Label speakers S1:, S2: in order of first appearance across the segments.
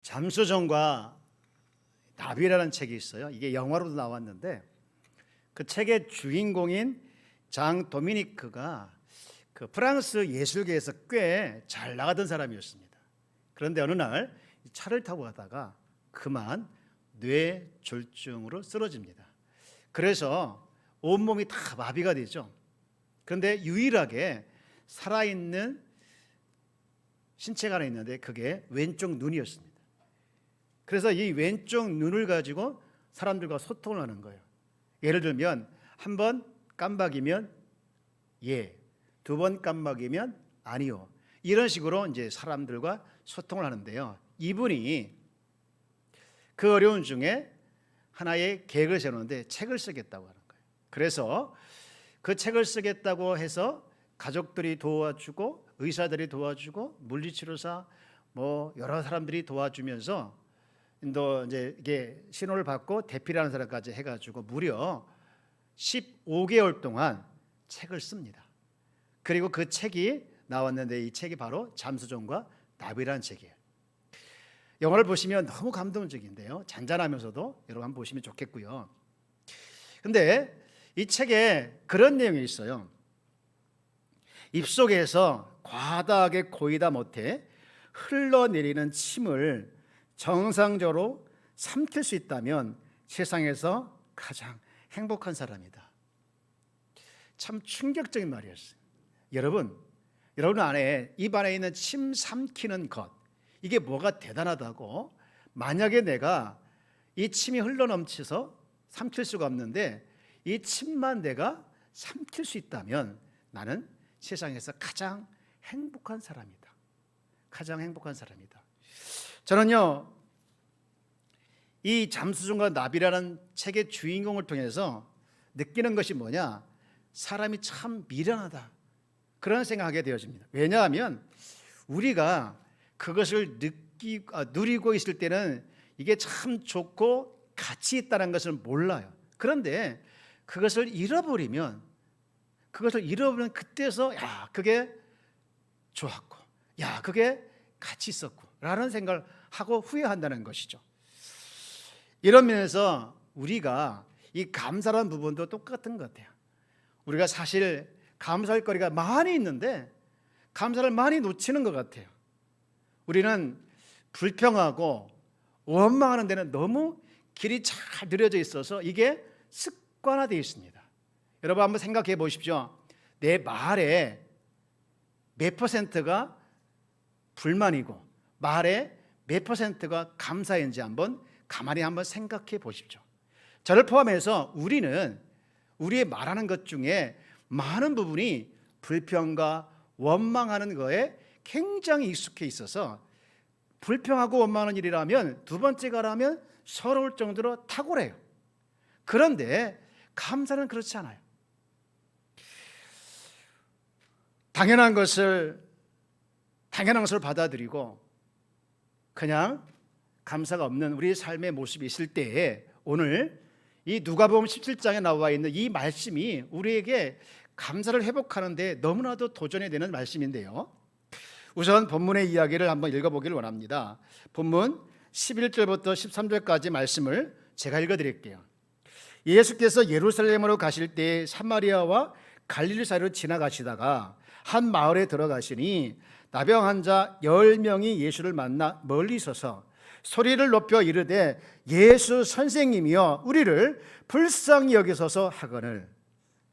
S1: 잠수정과 나비라는 책이 있어요. 이게 영화로도 나왔는데 그 책의 주인공인 장 도미니크가 그 프랑스 예술계에서 꽤 잘 나가던 사람이었습니다. 그런데 어느 날 차를 타고 가다가 그만 뇌졸중으로 쓰러집니다. 그래서 온몸이 다 마비가 되죠. 그런데 유일하게 살아있는 신체가 하나 있는데 그게 왼쪽 눈이었습니다. 그래서 이 왼쪽 눈을 가지고 사람들과 소통을 하는 거예요. 예를 들면 한 번 깜박이면 예, 두 번 깜박이면 아니요. 이런 식으로 이제 사람들과 소통을 하는데요. 이분이 그 어려운 중에 하나의 계획을 세우는데 책을 쓰겠다고 하는 거예요. 그래서 그 책을 쓰겠다고 해서 가족들이 도와주고 의사들이 도와주고 물리치료사 뭐 여러 사람들이 도와주면서 또 이제 이게 신호를 받고 대피라는 사람까지 해가지고 무려 15개월 동안 책을 씁니다. 그리고 그 책이 나왔는데 이 책이 바로 잠수정과 나비라는 책이에요. 영화를 보시면 너무 감동적인데요. 잔잔하면서도 여러분 한번 보시면 좋겠고요. 근데 이 책에 그런 내용이 있어요. 입속에서 과다하게 고이다 못해 흘러내리는 침을 정상적으로 삼킬 수 있다면 세상에서 가장 행복한 사람이다. 참 충격적인 말이었어요. 여러분 안에 입 안에 있는 침 삼키는 것, 이게 뭐가 대단하다고? 만약에 내가 이 침이 흘러넘쳐서 삼킬 수가 없는데 이 침만 내가 삼킬 수 있다면 나는 세상에서 가장 행복한 사람이다. 가장 행복한 사람이다. 저는요, 이 잠수정과 나비라는 책의 주인공을 통해서 느끼는 것이 뭐냐? 사람이 참 미련하다, 그런 생각하게 되어집니다. 왜냐하면 우리가 그것을 누리고 있을 때는 이게 참 좋고 가치 있다는 것을 몰라요. 그런데 그것을 잃어버리면 그때서 야, 그게 좋았고, 야, 그게 가치 있었고 라는 생각을 하고 후회한다는 것이죠. 이런 면에서 우리가 이 감사라는 부분도 똑같은 것 같아요. 우리가 사실 감사할 거리가 많이 있는데 감사를 많이 놓치는 것 같아요. 우리는 불평하고 원망하는 데는 너무 길이 잘 들여져 있어서 이게 습관화되어 있습니다. 여러분 한번 생각해 보십시오. 내 말에 몇 퍼센트가 불만이고 말에 몇 퍼센트가 감사인지 가만히 한번 생각해 보십시오. 저를 포함해서 우리는 우리의 말하는 것 중에 많은 부분이 불평과 원망하는 거에 굉장히 익숙해 있어서 불평하고 원망하는 일이라면 두 번째가라면 서러울 정도로 탁월해요. 그런데 감사는 그렇지 않아요. 당연한 것을 받아들이고 그냥 감사가 없는 우리의 삶의 모습이 있을 때에 오늘 이 누가복음 17장에 나와 있는 이 말씀이 우리에게 감사를 회복하는 데 너무나도 도전이 되는 말씀인데요. 우선 본문의 이야기를 한번 읽어보기를 원합니다. 본문 11절부터 13절까지 말씀을 제가 읽어드릴게요. 예수께서 예루살렘으로 가실 때 사마리아와 갈릴리 사이로 지나가시다가 한 마을에 들어가시니 나병 환자 10명이 예수를 만나 멀리 서서 소리를 높여 이르되 예수 선생님이여 우리를 불쌍히 여기소서 하거늘.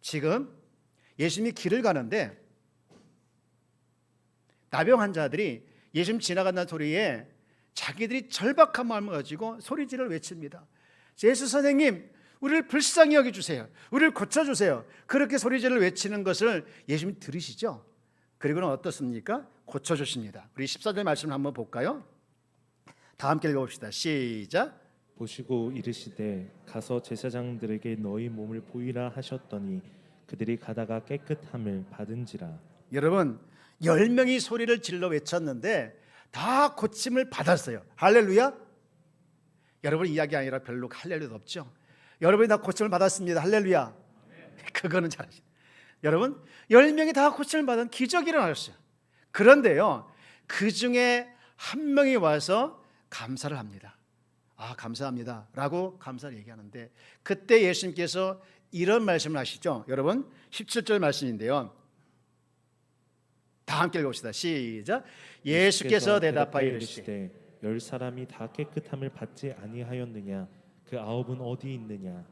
S1: 지금 예수님이 길을 가는데 나병 환자들이 예수님 지나간다는 소리에 자기들이 절박한 마음을 가지고 소리지를 외칩니다. 예수 선생님 우리를 불쌍히 여겨주세요, 우리를 고쳐주세요. 그렇게 소리지를 외치는 것을 예수님이 들으시죠. 그리고는 어떻습니까? 고쳐주십니다. 우리 14절 말씀을 한번 볼까요? 다 함께 읽어봅시다. 시작.
S2: 보시고 이르시되 가서 제사장들에게 너희 몸을 보이라 하셨더니 그들이 가다가 깨끗함을 받은지라.
S1: 여러분 10명이 소리를 질러 외쳤는데 다 고침을 받았어요. 할렐루야. 여러분 이야기 아니라 별로 할렐루야도 없죠. 여러분이 다 고침을 받았습니다. 할렐루야. 그거는 잘하시네. 여러분 10명이 다 고침을 받은 기적이 일어났어요. 그런데요 그 중에 한 명이 와서 감사를 합니다. 감사합니다 라고 감사를 얘기하는데, 그때 예수님께서 이런 말씀을 하시죠. 여러분 17절 말씀인데요, 다 함께 읽읍시다. 시작. 예수께서 대답하여 이르시되
S2: 10사람이 다 깨끗함을 받지 아니하였느냐? 그 9은 어디 있느냐?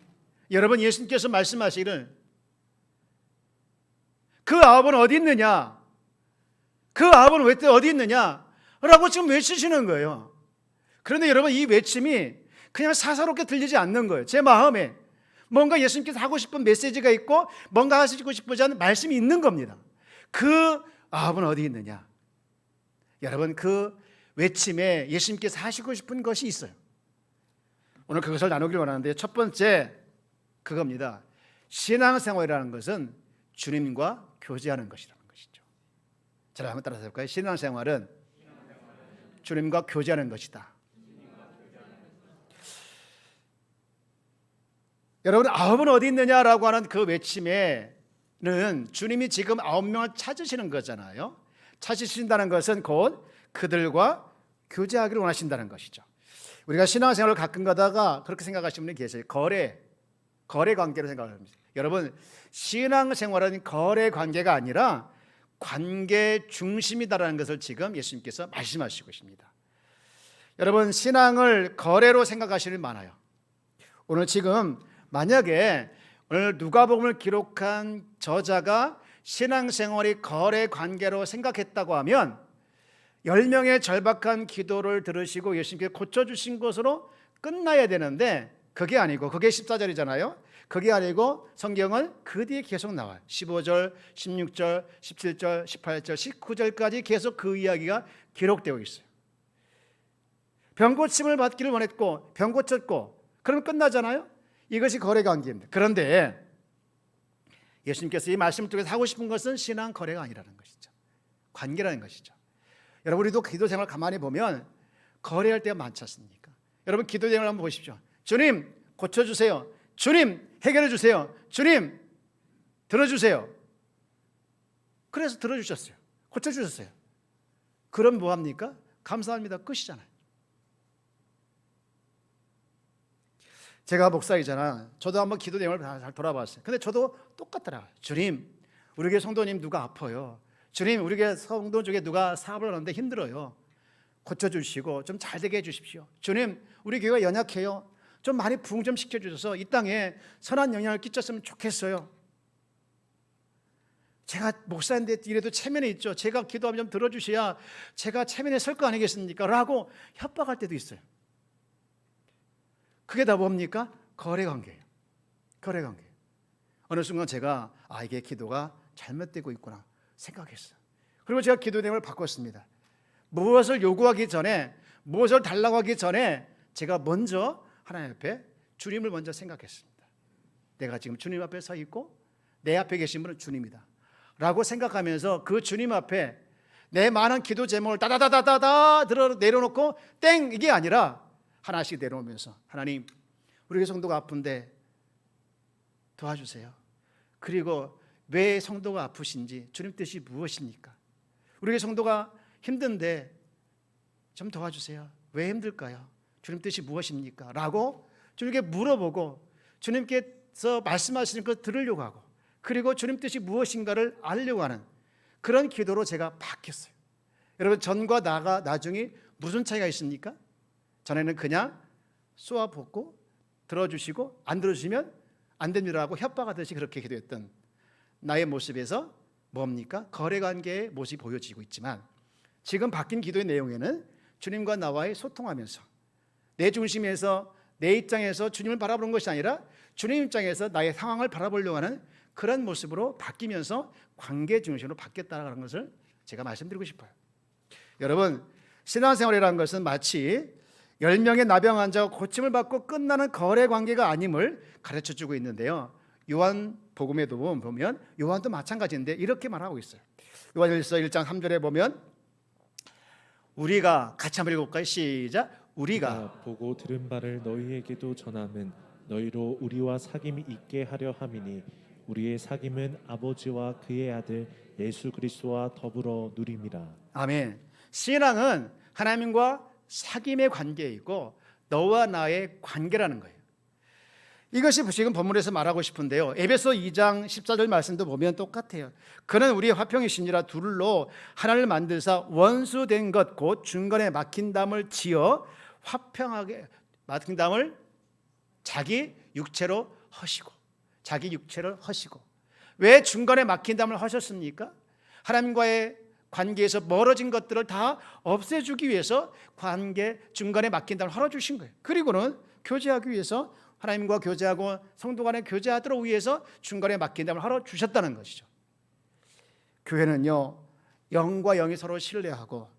S1: 여러분, 예수님께서 말씀하시기를 그 9은 어디 있느냐? 그 9은 왜 어디 있느냐? 라고 지금 외치시는 거예요. 그런데 여러분, 이 외침이 그냥 사사롭게 들리지 않는 거예요. 제 마음에 뭔가 예수님께서 하고 싶은 메시지가 있고 뭔가 하시고 싶으지 않은 말씀이 있는 겁니다. 그 9은 어디 있느냐? 여러분, 그 외침에 예수님께서 하시고 싶은 것이 있어요. 오늘 그것을 나누길 원하는데, 첫 번째 그겁니다. 신앙생활이라는 것은 주님과 교제하는 것이라는 것이죠. 자, 한번 따라서 해볼까요? 신앙생활은 주님과 교제하는 것이다. 여러분, 9은 어디 있느냐라고 하는 그 외침에는 주님이 지금 9명을 찾으시는 거잖아요. 찾으신다는 것은 곧 그들과 교제하기를 원하신다는 것이죠. 우리가 신앙생활을 가끔 가다가 그렇게 생각하시는 분이 계세요. 거래 관계로 생각합니다. 여러분, 신앙생활은 거래 관계가 아니라 관계 중심이다라는 것을 지금 예수님께서 말씀하시고 계십니다. 여러분, 신앙을 거래로 생각하시는 분이 많아요. 오늘 지금 만약에 오늘 누가복음을 기록한 저자가 신앙생활이 거래 관계로 생각했다고 하면 10명의 절박한 기도를 들으시고 예수님께 고쳐주신 것으로 끝나야 되는데, 그게 아니고, 그게 14절이잖아요. 그게 아니고 성경은 그 뒤에 계속 나와요. 15절, 16절, 17절, 18절, 19절까지 계속 그 이야기가 기록되어 있어요. 병 고침을 받기를 원했고 병 고쳤고, 그러면 끝나잖아요. 이것이 거래 관계입니다. 그런데 예수님께서 이 말씀을 통해서 하고 싶은 것은 신앙 거래가 아니라는 것이죠. 관계라는 것이죠. 여러분, 우리도 기도 생활 가만히 보면 거래할 때가 많지 않습니까? 여러분, 기도 생활 한번 보십시오. 주님 고쳐주세요. 주님 해결해 주세요. 주님 들어주세요. 그래서 들어주셨어요. 고쳐주셨어요. 그럼 뭐합니까? 감사합니다. 끝이잖아요. 제가 목사이잖아. 저도 한번 기도 내용을 잘 돌아봤어요. 근데 저도 똑같더라고요. 주님, 우리 교회 성도님 누가 아파요. 주님, 우리 교회 성도 중에 누가 사업을 하는데 힘들어요. 고쳐주시고 좀 잘 되게 해주십시오. 주님, 우리 교회가 연약해요. 좀 많이 부흥 좀 시켜주셔서 이 땅에 선한 영향을 끼쳤으면 좋겠어요. 제가 목사인데 이래도 체면이 있죠. 제가 기도하면 좀 들어주셔야 제가 체면에 설 거 아니겠습니까? 라고 협박할 때도 있어요. 그게 다 뭡니까? 거래관계예요. 거래관계. 어느 순간 제가 이게 기도가 잘못되고 있구나 생각했어요. 그리고 제가 기도 내용을 바꿨습니다. 무엇을 요구하기 전에, 무엇을 달라고 하기 전에 제가 먼저 하나님 앞에 주님을 먼저 생각했습니다. 내가 지금 주님 앞에 서 있고 내 앞에 계신 분은 주님이다 라고 생각하면서 그 주님 앞에 내 많은 기도 제목을 다다다다다다 내려놓고 땡 이게 아니라 하나씩 내려오면서, 하나님, 우리 성도가 아픈데 도와주세요. 그리고 왜 성도가 아프신지 주님 뜻이 무엇입니까? 우리 성도가 힘든데 좀 도와주세요. 왜 힘들까요? 주님 뜻이 무엇입니까? 라고 주님께 물어보고 주님께서 말씀하시는 것 들으려고 하고, 그리고 주님 뜻이 무엇인가를 알려고 하는 그런 기도로 제가 바뀌었어요. 여러분, 전과 나중이 무슨 차이가 있습니까? 전에는 그냥 쏘아붓고 들어주시고 안 들어주시면 안 됩니다라고 협박하듯이 그렇게 기도했던 나의 모습에서 뭡니까? 거래관계의 모습이 보여지고 있지만, 지금 바뀐 기도의 내용에는 주님과 나와의 소통하면서 내 중심에서 내 입장에서 주님을 바라보는 것이 아니라 주님 입장에서 나의 상황을 바라보려고 하는 그런 모습으로 바뀌면서 관계 중심으로 바뀌었다는 것을 제가 말씀드리고 싶어요. 여러분, 신앙생활이라는 것은 마치 10명의 나병 환자가 고침을 받고 끝나는 거래 관계가 아님을 가르쳐주고 있는데요. 요한복음에도 보면 요한도 마찬가지인데 이렇게 말하고 있어요. 요한일서 1장 3절에 보면, 우리가 같이 한번 읽어볼까요? 시작. 우리가
S2: 보고 들은 바를 너희에게도 전함은 너희로 우리와 사귐이 있게 하려 함이니 우리의 사귐은 아버지와 그의 아들 예수 그리스도와 더불어 누림이라.
S1: 아멘. 신앙은 하나님과 사귐의 관계이고 너와 나의 관계라는 거예요. 이것이 지금 본문에서 말하고 싶은데요, 에베소 2장 14절 말씀도 보면 똑같아요. 그는 우리의 화평이시니라 둘로 하나를 만들사 원수된 것 곧 중간에 막힌 담을 지어 화평하게 막힌 담을 자기 육체로 허시고, 자기 육체를 허시고. 왜 중간에 막힌 담을 허셨습니까? 하나님과의 관계에서 멀어진 것들을 다 없애주기 위해서 관계 중간에 막힌 담을 헐어주신 거예요. 그리고는 교제하기 위해서, 하나님과 교제하고 성도 간에 교제하도록 위해서 중간에 막힌 담을 헐어주셨다는 것이죠. 교회는요, 영과 영이 서로 신뢰하고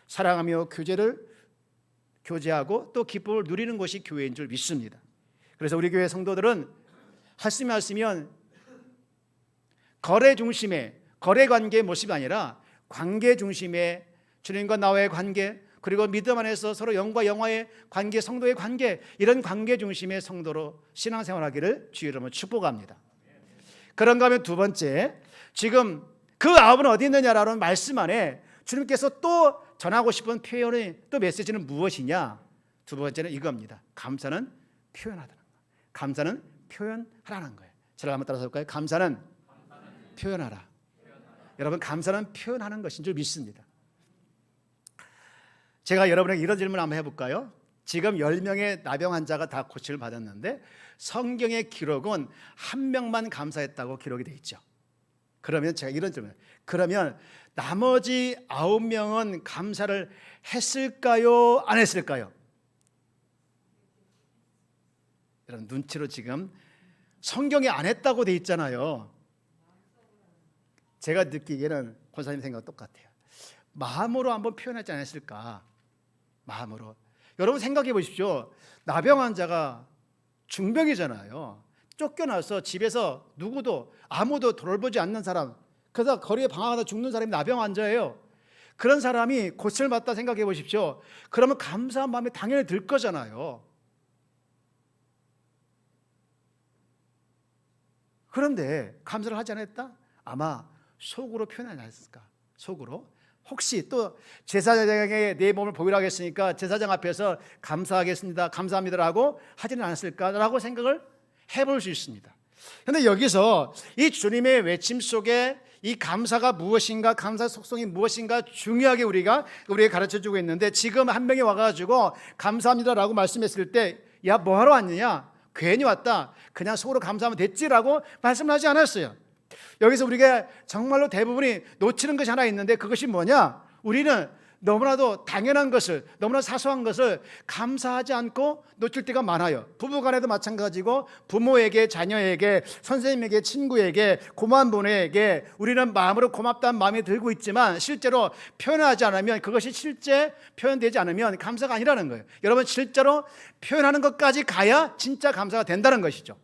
S1: 사랑하며 교제하고 또 기쁨을 누리는 것이 교회인 줄 믿습니다. 그래서 우리 교회 성도들은 말씀이 하시면 거래 중심의, 거래 관계의 모습이 아니라 관계 중심의 주님과 나와의 관계, 그리고 믿음 안에서 서로 영과 영화의 관계, 성도의 관계, 이런 관계 중심의 성도로 신앙생활하기를 주의 이름으로 축복합니다. 그런가 하면 두 번째, 지금 그 아합은 어디 있느냐라는 말씀 안에 주님께서 또 전하고 싶은 표현의 또 메시지는 무엇이냐? 두 번째는 이겁니다. 감사는 표현하라는 거예요. 감사는 표현하라는 거예요. 저를 한번 따라서 볼까요? 감사는 표현하라. 여러분, 감사는 표현하는 것인 줄 믿습니다. 제가 여러분에게 이런 질문 한번 해볼까요? 지금 10명의 나병 환자가 다 고침을 받았는데 성경의 기록은 한 명만 감사했다고 기록이 되어 있죠. 그러면 제가 이런 질문, 그러면 나머지 9명은 감사를 했을까요? 안 했을까요? 여러분, 눈치로 지금 성경에 안 했다고 되어 있잖아요. 제가 느끼기에는 권사님 생각과 똑같아요. 마음으로 한번 표현하지 않았을까? 마음으로. 여러분 생각해 보십시오. 나병 환자가 중병이잖아요. 쫓겨나서 집에서 누구도 아무도 돌보지 않는 사람, 그러다 거리에 방황하다 죽는 사람이 나병 환자예요. 그런 사람이 고침을 받다 생각해 보십시오. 그러면 감사한 마음이 당연히 들 거잖아요. 그런데 감사를 하지 않았다? 아마 속으로 표현하지 않았을까? 속으로. 혹시 또 제사장에게 내 몸을 보이라고 했으니까 제사장 앞에서 감사하겠습니다, 감사합니다라고 하지는 않았을까라고 생각을 해볼 수 있습니다. 그런데 여기서 이 주님의 외침 속에 이 감사가 무엇인가, 감사 속성이 무엇인가 중요하게 우리에게 가르쳐주고 있는데, 지금 한 명이 와가지고 감사합니다라고 말씀했을 때, 야, 뭐하러 왔느냐? 괜히 왔다, 그냥 속으로 감사하면 됐지라고 말씀을 하지 않았어요. 여기서 우리가 정말로 대부분이 놓치는 것이 하나 있는데, 그것이 뭐냐? 우리는 너무나도 당연한 것을, 너무나 사소한 것을 감사하지 않고 놓칠 때가 많아요. 부부간에도 마찬가지고, 부모에게, 자녀에게, 선생님에게, 친구에게, 고마운 분에게 우리는 마음으로 고맙다는 마음이 들고 있지만 실제로 표현하지 않으면, 그것이 실제 표현되지 않으면 감사가 아니라는 거예요. 여러분, 실제로 표현하는 것까지 가야 진짜 감사가 된다는 것이죠.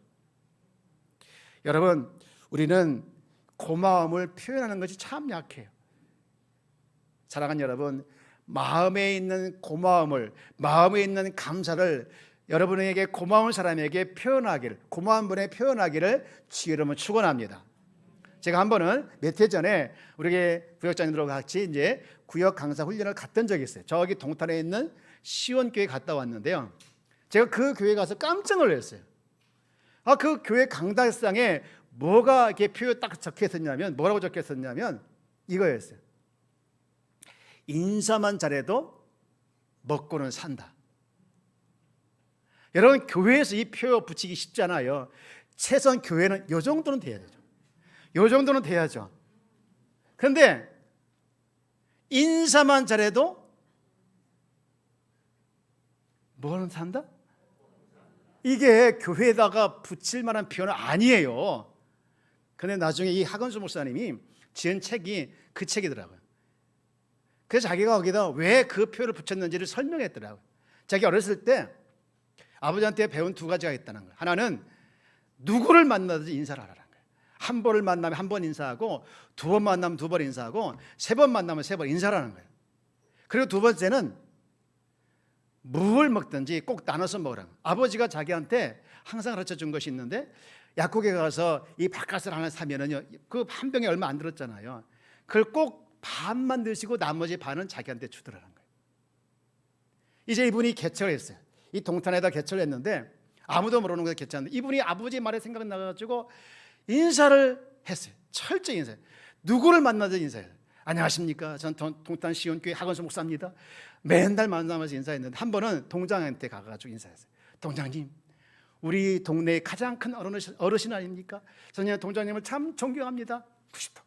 S1: 여러분, 우리는 고마움을 표현하는 것이 참 약해요. 사랑하는 여러분, 마음에 있는 고마움을, 마음에 있는 감사를 여러분에게, 고마운 사람에게 표현하기를, 고마운 분에 표현하기를 주의 이름으로 축원합니다. 제가 한 번은 몇 해 전에 우리 구역장님들과 같이 이제 구역 강사 훈련을 갔던 적이 있어요. 저기 동탄에 있는 시원교회 갔다 왔는데요, 제가 그 교회 가서 깜짝 놀랐어요. 그 교회 강당상에 뭐가 이렇게 표현 딱 적혀 있었냐면, 뭐라고 적혀 있었냐면 이거였어요. 인사만 잘해도 먹고는 산다. 여러분, 교회에서 이 표 붙이기 쉽잖아요. 최소한 교회는 요 정도는 돼야 되죠. 요 정도는 돼야죠. 그런데 인사만 잘해도 뭐는 산다? 이게 교회에다가 붙일 만한 표현은 아니에요. 그런데 나중에 이 하건수 목사님이 지은 책이 그 책이더라고요. 그래서 자기가 거기다 왜 그 표를 붙였는지를 설명했더라고요. 자기 어렸을 때 아버지한테 배운 두 가지가 있다는 거예요. 하나는 누구를 만나든지 인사를 하라는 거예요. 한 번을 만나면 한 번 인사하고, 두 번 만나면 두 번 인사하고, 세 번 만나면 세 번 인사를 하는 거예요. 그리고 두 번째는 뭘 먹든지 꼭 나눠서 먹으라는 거예요. 아버지가 자기한테 항상 가르쳐준 것이 있는데, 약국에 가서 이 밭갓을 하나 사면은요, 그 한 병에 얼마 안 들었잖아요. 그걸 꼭 반만 드시고 나머지 반은 자기한테 주더라는 거예요. 이제 이분이 개척을 했어요. 이 동탄에다 개척을 했는데 아무도 모르는 곳에 개척했는데 이분이 아버지 말에 생각나가지고 인사를 했어요. 철저히 인사해요. 누구를 만나든 인사해요. 안녕하십니까? 전 동탄 시온교회 하건수 목사입니다. 맨날 만나면서 인사했는데 한 번은 동장한테 가가지고 인사했어요. 동장님, 우리 동네의 가장 큰 어르신 아닙니까? 저는 동장님을 참 존경합니다. 90도.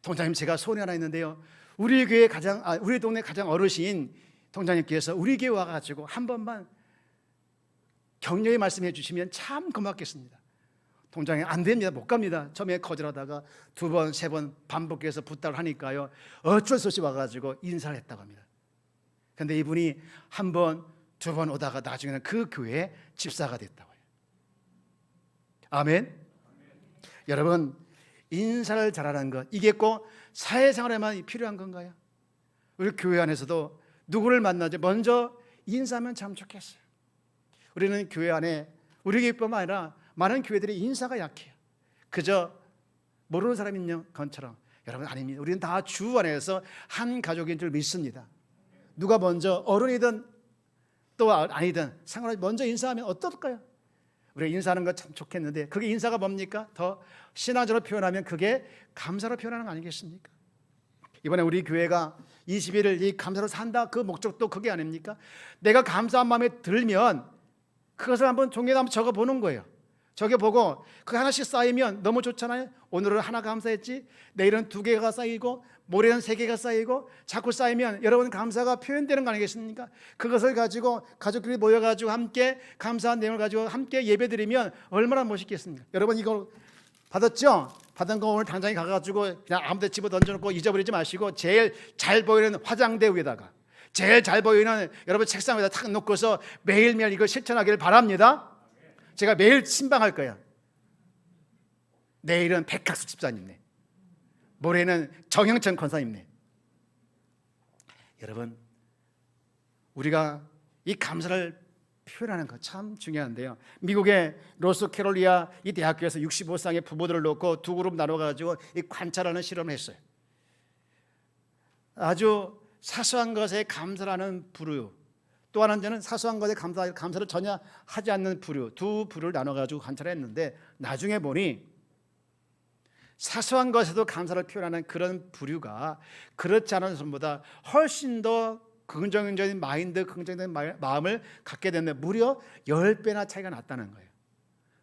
S1: 동장님, 제가 소원이 하나 있는데요. 우리 동네 가장 어르신 동장님께서 우리 교회 와가지고 한 번만 격려의 말씀해 주시면 참 고맙겠습니다. 동장님, 안 됩니다. 못 갑니다. 처음에 거절하다가 두 번, 세 번 반복해서 부탁을 하니까요. 어쩔 수 없이 와가지고 인사를 했다고 합니다. 그런데 이분이 한 번, 두 번 오다가 나중에는 그 교회에 집사가 됐다고 해요. 아멘. 여러분, 인사를 잘하는 것, 이게 꼭 사회생활에만 필요한 건가요? 우리 교회 안에서도 누구를 만나지 먼저 인사하면 참 좋겠어요. 우리는 교회 안에 우리 교회뿐만 아니라 많은 교회들이 인사가 약해요. 그저 모르는 사람이 있는 것처럼. 여러분, 아닙니다. 우리는 다 주 안에서 한 가족인 줄 믿습니다. 누가 먼저 어른이든 또 아니든 상관없이 먼저 인사하면 어떨까요? 우리가 인사하는 거 참 좋겠는데 그게 인사가 뭡니까? 더 신앙적으로 표현하면 그게 감사로 표현하는 거 아니겠습니까? 이번에 우리 교회가 21일 이 감사로 산다, 그 목적도 그게 아닙니까? 내가 감사한 마음에 들면 그것을 한번 종이에 한번 적어보는 거예요. 적어보고 그 하나씩 쌓이면 너무 좋잖아요. 오늘은 하나 감사했지, 내일은 2개가 쌓이고 모레는 3개가 쌓이고 자꾸 쌓이면 여러분 감사가 표현되는 거 아니겠습니까? 그것을 가지고 가족끼리 모여가지고 함께 감사한 내용을 가지고 함께 예배드리면 얼마나 멋있겠습니까? 여러분 이거 받았죠? 받은 거 오늘 당장에 가가지고 그냥 아무데 집어 던져놓고 잊어버리지 마시고 제일 잘 보이는 화장대 위에다가 제일 잘 보이는 여러분 책상 위에다 탁 놓고서 매일매일 이걸 실천하기를 바랍니다. 제가 매일 신방할 거예요. 내일은 백학수 집사님네, 모레는 정형천 권사님네. 여러분, 우리가 이 감사를 표현하는 거 참 중요한데요. 미국의 노스캐롤리아 이 대학교에서 65쌍의 부부들을 놓고 두 그룹 나눠가지고 이 관찰하는 실험을 했어요. 아주 사소한 것에 감사하는 부류, 또 하나는 사소한 것에 감사를 전혀 하지 않는 부류, 두 부류를 나눠가지고 관찰했는데 나중에 보니 사소한 것에도 감사를 표현하는 그런 부류가 그렇지 않은 사람보다 훨씬 더 긍정적인 마인드, 긍정적인 마음을 갖게 됐는데 무려 10배나 차이가 났다는 거예요.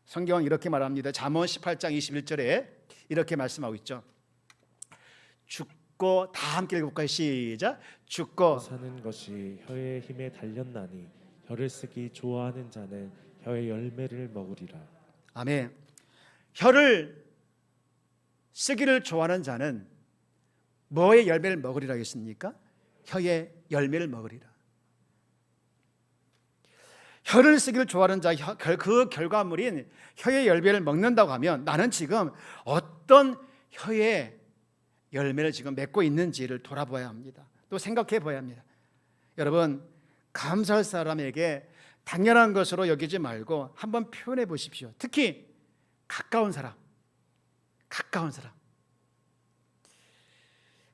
S1: 성경은 이렇게 말합니다. 잠언 18장 21절에 이렇게 말씀하고 있죠. 죽고, 다 함께 읽어볼까요? 시작. 죽고
S2: 사는 것이 혀의 힘에 달렸나니 혀를 쓰기 좋아하는 자는 혀의 열매를 먹으리라.
S1: 아멘. 혀를 쓰기를 좋아하는 자는 뭐의 열매를 먹으리라 했습니까? 혀의 열매를 먹으리라. 혀를 쓰기를 좋아하는 자, 그 결과물인 혀의 열매를 먹는다고 하면 나는 지금 어떤 혀의 열매를 지금 맺고 있는지를 돌아봐야 합니다. 또 생각해 봐야 합니다. 여러분, 감사할 사람에게 당연한 것으로 여기지 말고 한번 표현해 보십시오. 특히 가까운 사람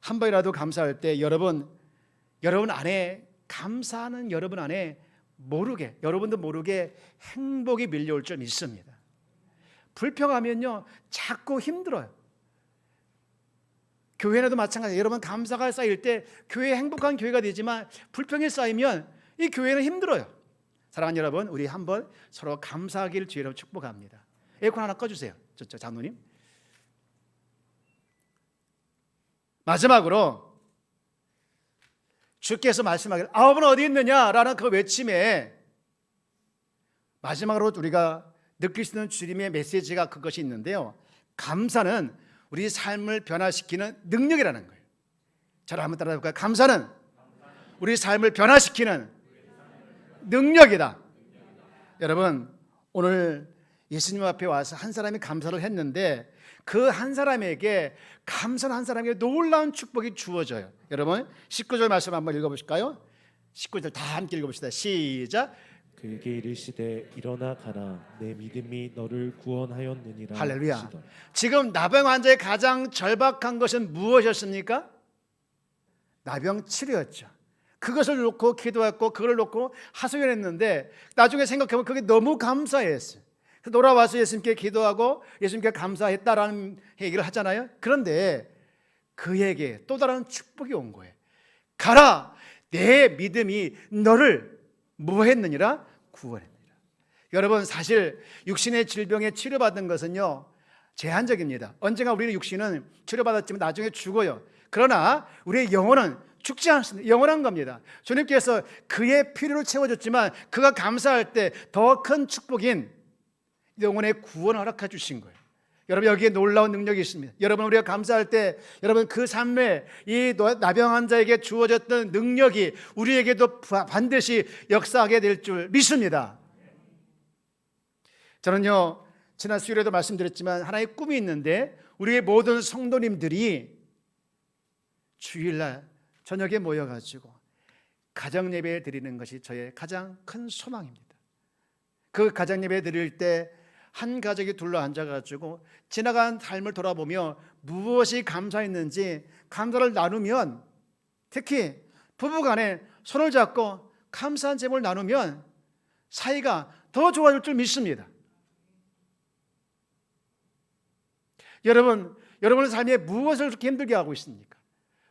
S1: 한 번이라도 감사할 때 여러분 안에, 감사하는 여러분 안에 여러분도 모르게 행복이 밀려올 줄 믿습니다. 불평하면요 자꾸 힘들어요. 교회라도 마찬가지예요. 여러분 감사가 쌓일 때 교회 행복한 교회가 되지만 불평이 쌓이면 이 교회는 힘들어요. 사랑하는 여러분, 우리 한번 서로 감사하기를 주의로 축복합니다. 에어컨 하나 꺼주세요. 장로님. 마지막으로 주께서 말씀하기를 아홉은 어디 있느냐라는 그 외침에 마지막으로 우리가 느낄 수 있는 주님의 메시지가 그것이 있는데요. 감사는 우리 삶을 변화시키는 능력이라는 거예요. 저를 한번 따라해 볼까요? 감사는 우리 삶을 변화시키는 능력이다. 여러분, 오늘 예수님 앞에 와서 한 사람이 감사를 했는데 그 한 사람에게 감사한 한 사람에게 놀라운 축복이 주어져요. 여러분 19절 말씀 한번 읽어보실까요? 19절 다 함께 읽어봅시다. 시작.
S2: 그에게 이르시되 일어나 가라, 내 믿음이 너를 구원하였느니라.
S1: 할렐루야.
S2: 하시더라.
S1: 지금 나병 환자의 가장 절박한 것은 무엇이었습니까? 나병 치료였죠. 그것을 놓고 기도했고 그걸 놓고 하소연했는데 나중에 생각해보면 그게 너무 감사했어요. 돌아와서 예수님께 기도하고 예수님께 감사했다라는 얘기를 하잖아요. 그런데 그에게 또 다른 축복이 온 거예요. 가라, 내 믿음이 너를 뭐 했느니라? 구원했느니라. 여러분, 사실 육신의 질병에 치료받은 것은요 제한적입니다. 언젠가 우리는 육신은 치료받았지만 나중에 죽어요. 그러나 우리의 영혼은 죽지 않습니다. 영원한 겁니다. 주님께서 그의 필요를 채워줬지만 그가 감사할 때 더 큰 축복인 영혼의 구원을 허락해 주신 거예요. 여러분, 여기에 놀라운 능력이 있습니다. 여러분, 우리가 감사할 때 여러분 그 삶에 이 나병 환자에게 주어졌던 능력이 우리에게도 반드시 역사하게 될 줄 믿습니다. 저는요 지난 수요일에도 말씀드렸지만 하나의 꿈이 있는데 우리의 모든 성도님들이 주일날 저녁에 모여가지고 가정 예배 드리는 것이 저의 가장 큰 소망입니다. 그 가정 예배 드릴 때 한 가족이 둘러앉아가지고 지나간 삶을 돌아보며 무엇이 감사했는지 감사를 나누면, 특히 부부간에 손을 잡고 감사한 제목을 나누면 사이가 더 좋아질 줄 믿습니다. 여러분의 삶에 무엇을 그렇게 힘들게 하고 있습니까?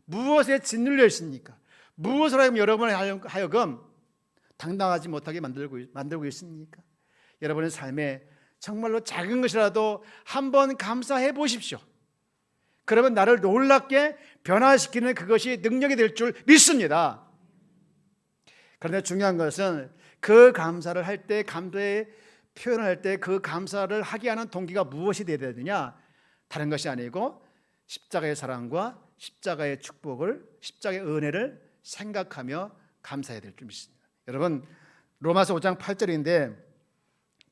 S1: 무엇에 짓눌려 있습니까? 무엇을 하여금 여러분을 하여금 당당하지 못하게 만들고 있습니까? 여러분의 삶에 정말로 작은 것이라도 한번 감사해 보십시오. 그러면 나를 놀랍게 변화시키는 그것이 능력이 될 줄 믿습니다. 그런데 중요한 것은 그 감사를 할 때, 감사의 표현을 할 때 그 감사를 하게 하는 동기가 무엇이 되어야 되느냐? 다른 것이 아니고 십자가의 사랑과 십자가의 축복을, 십자가의 은혜를 생각하며 감사해야 될 줄 믿습니다. 여러분, 로마서 5장 8절인데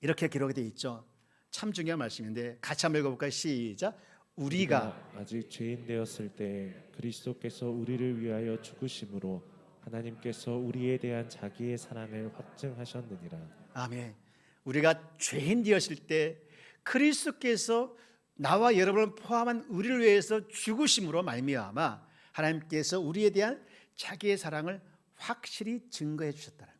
S1: 이렇게 기록이 되어 있죠. 참 중요한 말씀인데 같이 한번 읽어볼까요? 시작. 우리가
S2: 아직 죄인 되었을 때 그리스도께서 우리를 위하여 죽으심으로 하나님께서 우리에 대한 자기의 사랑을 확증하셨느니라.
S1: 아멘. 우리가 죄인 되었을 때 그리스도께서 나와 여러분을 포함한 우리를 위해서 죽으심으로 말미암아 하나님께서 우리에 대한 자기의 사랑을 확실히 증거해 주셨다는 거예요.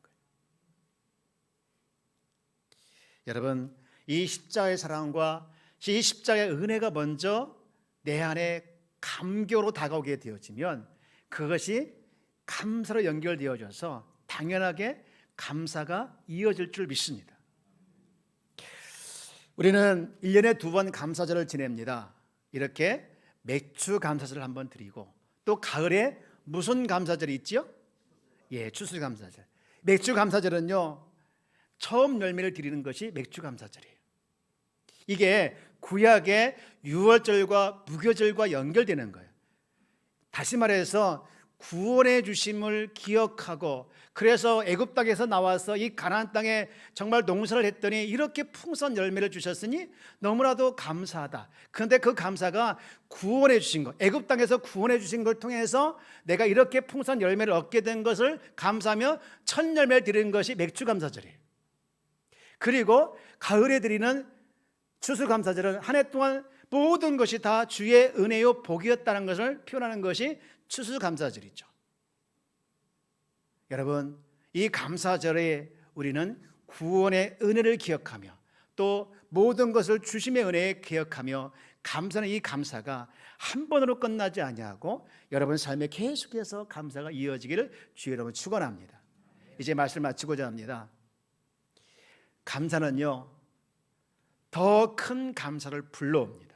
S1: 여러분, 이 십자가의 사랑과 이 십자가의 은혜가 먼저 내 안에 감격으로 다가오게 되어지면 그것이 감사로 연결되어져서 당연하게 감사가 이어질 줄 믿습니다. 우리는 1년에 2번 감사절을 지냅니다. 이렇게 맥주 감사절을 한번 드리고 또 가을에 무슨 감사절이 있죠? 예, 추수감사절. 맥주 감사절은요 처음 열매를 드리는 것이 맥주 감사절이에요. 이게 구약의 유월절과 무교절과 연결되는 거예요. 다시 말해서 구원해 주심을 기억하고, 그래서 애굽 땅에서 나와서 이 가나안 땅에 정말 농사를 했더니 이렇게 풍성한 열매를 주셨으니 너무나도 감사하다. 그런데 그 감사가 구원해 주신 것, 애굽 땅에서 구원해 주신 걸 통해서 내가 이렇게 풍성한 열매를 얻게 된 것을 감사하며 첫 열매를 드리는 것이 맥주 감사절이에요. 그리고 가을에 드리는 추수감사절은 한 해 동안 모든 것이 다 주의 은혜요 복이었다는 것을 표현하는 것이 추수감사절이죠. 여러분, 이 감사절에 우리는 구원의 은혜를 기억하며 또 모든 것을 주심의 은혜에 기억하며 감사는 이 감사가 한 번으로 끝나지 아니하고 여러분 삶에 계속해서 감사가 이어지기를 주의 이름으로 축원합니다. 이제 말씀 마치고자 합니다. 감사는요 더 큰 감사를 불러옵니다.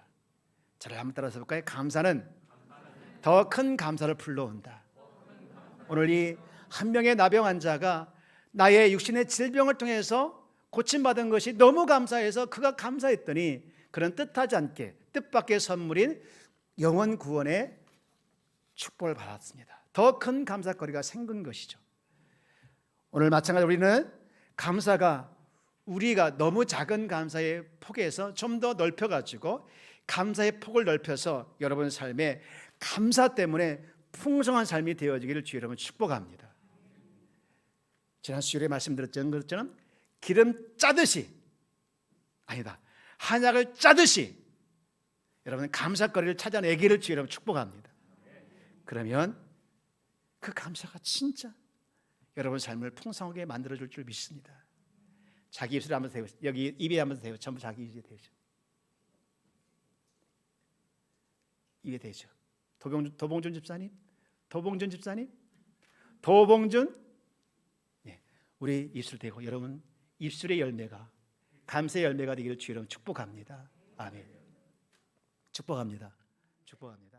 S1: 저를 한번 따라서 볼까요? 감사는 더 큰 감사를 불러온다. 오늘 이 한 명의 나병 환자가 나의 육신의 질병을 통해서 고침받은 것이 너무 감사해서 그가 감사했더니 그런 뜻하지 않게 뜻밖의 선물인 영원 구원의 축복을 받았습니다. 더 큰 감사거리가 생긴 것이죠. 오늘 마찬가지로 우리는 감사가 우리가 너무 작은 감사의 폭에서 좀 더 넓혀가지고 감사의 폭을 넓혀서 여러분 삶에 감사 때문에 풍성한 삶이 되어지기를 주의 여러분 축복합니다. 지난 수요일에 말씀드렸던 것처럼 기름 짜듯이, 아니다, 한약을 짜듯이 여러분 감사거리를 찾아내기를 주의 여러분 축복합니다. 그러면 그 감사가 진짜 여러분 삶을 풍성하게 만들어줄 줄 믿습니다. 자기 입술에 한번 대고, 여기 입에 한번 대고, 전부 자기 입에 대죠. 입에 대죠. 도봉준 집사님, 예, 우리 입술 대고 여러분 입술의 열매가 감사의 열매가 되기를 주 이름 축복합니다. 아멘. 축복합니다. 축복합니다.